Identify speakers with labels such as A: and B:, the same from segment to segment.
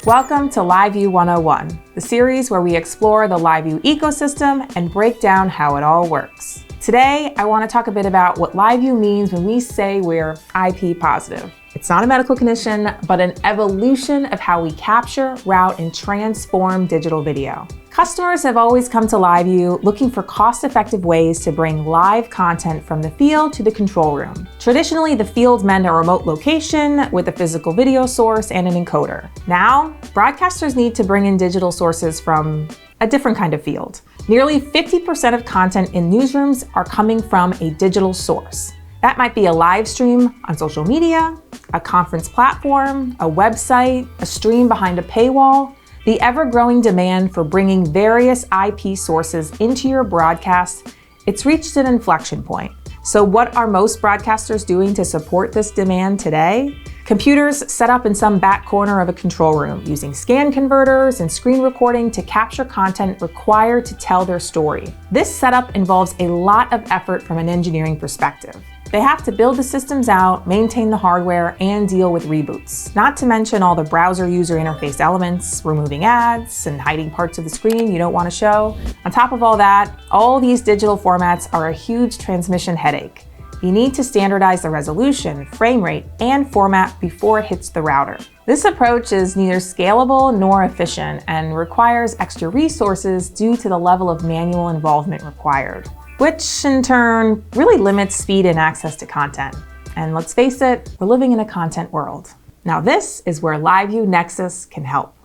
A: Welcome to LiveU 101, the series where we explore the LiveU ecosystem and break down how it all works. Today, I want to talk a bit about what LiveU means when we say we're IP positive. It's not a medical condition, but an evolution of how we capture, route, and transform digital video. Customers have always come to LiveU looking for cost-effective ways to bring live content from the field to the control room. Traditionally, the field meant a remote location with a physical video source and an encoder. Now, broadcasters need to bring in digital sources from a different kind of field. Nearly 50% of content in newsrooms are coming from a digital source. That might be a live stream on social media, a conference platform, a website, a stream behind a paywall. The ever-growing demand for bringing various IP sources into your broadcast, it's reached an inflection point. So what are most broadcasters doing to support this demand today? Computers set up in some back corner of a control room using scan converters and screen recording to capture content required to tell their story. This setup involves a lot of effort from an engineering perspective. They have to build the systems out, maintain the hardware, and deal with reboots. Not to mention all the browser user interface elements, removing ads, and hiding parts of the screen you don't want to show. On top of all that, all these digital formats are a huge transmission headache. You need to standardize the resolution, frame rate, and format before it hits the router. This approach is neither scalable nor efficient and requires extra resources due to the level of manual involvement required, which in turn really limits speed and access to content. And let's face it, we're living in a content world. Now this is where LiveU Nexus can help.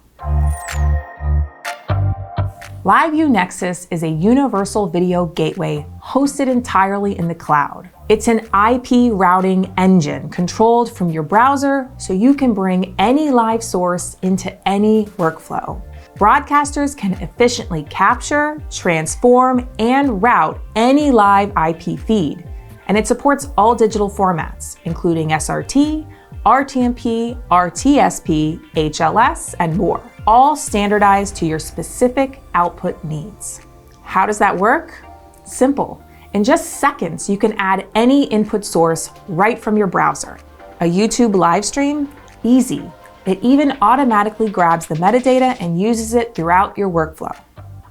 A: LiveU Nexus is a universal video gateway hosted entirely in the cloud. It's an IP routing engine controlled from your browser so you can bring any live source into any workflow. Broadcasters can efficiently capture, transform, and route any live IP feed. And it supports all digital formats, including SRT, RTMP, RTSP, HLS, and more, all standardized to your specific output needs. How does that work? Simple. In just seconds, you can add any input source right from your browser. A YouTube live stream? Easy. It even automatically grabs the metadata and uses it throughout your workflow.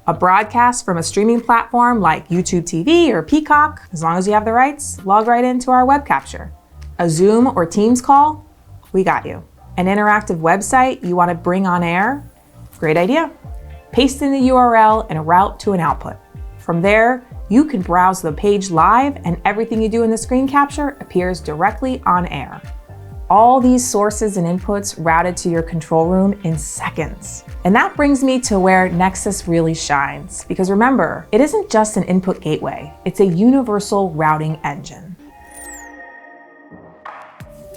A: A broadcast from a streaming platform like YouTube TV or Peacock, as long as you have the rights, log right into our web capture. A Zoom or Teams call? We got you. An interactive website you want to bring on air? Great idea. Paste in the URL and route to an output. From there, you can browse the page live and everything you do in the screen capture appears directly on air. All these sources and inputs routed to your control room in seconds. And that brings me to where Nexus really shines. Because remember, it isn't just an input gateway, it's a universal routing engine.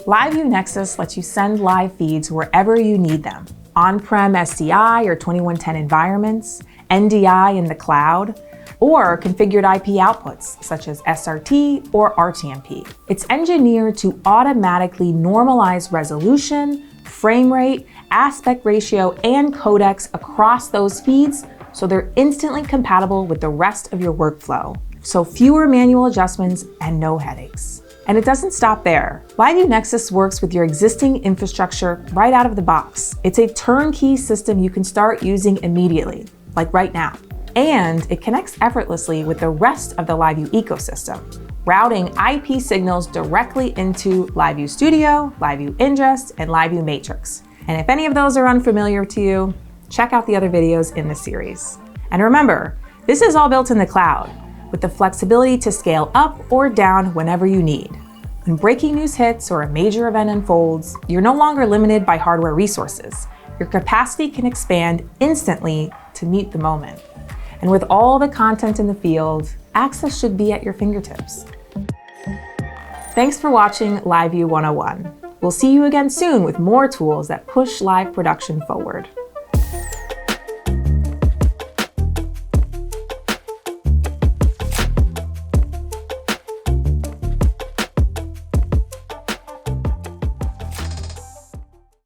A: LiveU Nexus lets you send live feeds wherever you need them. On-prem SDI or 2110 environments, NDI in the cloud, or configured IP outputs such as SRT or RTMP. It's engineered to automatically normalize resolution, frame rate, aspect ratio, and codecs across those feeds so they're instantly compatible with the rest of your workflow. So fewer manual adjustments and no headaches. And it doesn't stop there. LiveU Nexus works with your existing infrastructure right out of the box. It's a turnkey system you can start using immediately, like right now. And it connects effortlessly with the rest of the LiveU ecosystem, routing IP signals directly into LiveU Studio, LiveU Ingest, and LiveU Matrix. And if any of those are unfamiliar to you, check out the other videos in the series. And remember, this is all built in the cloud, with the flexibility to scale up or down whenever you need. When breaking news hits or a major event unfolds, you're no longer limited by hardware resources. Your capacity can expand instantly to meet the moment. And with all the content in the field, access should be at your fingertips. Thanks for watching LiveU 101. We'll see you again soon with more tools that push live production forward.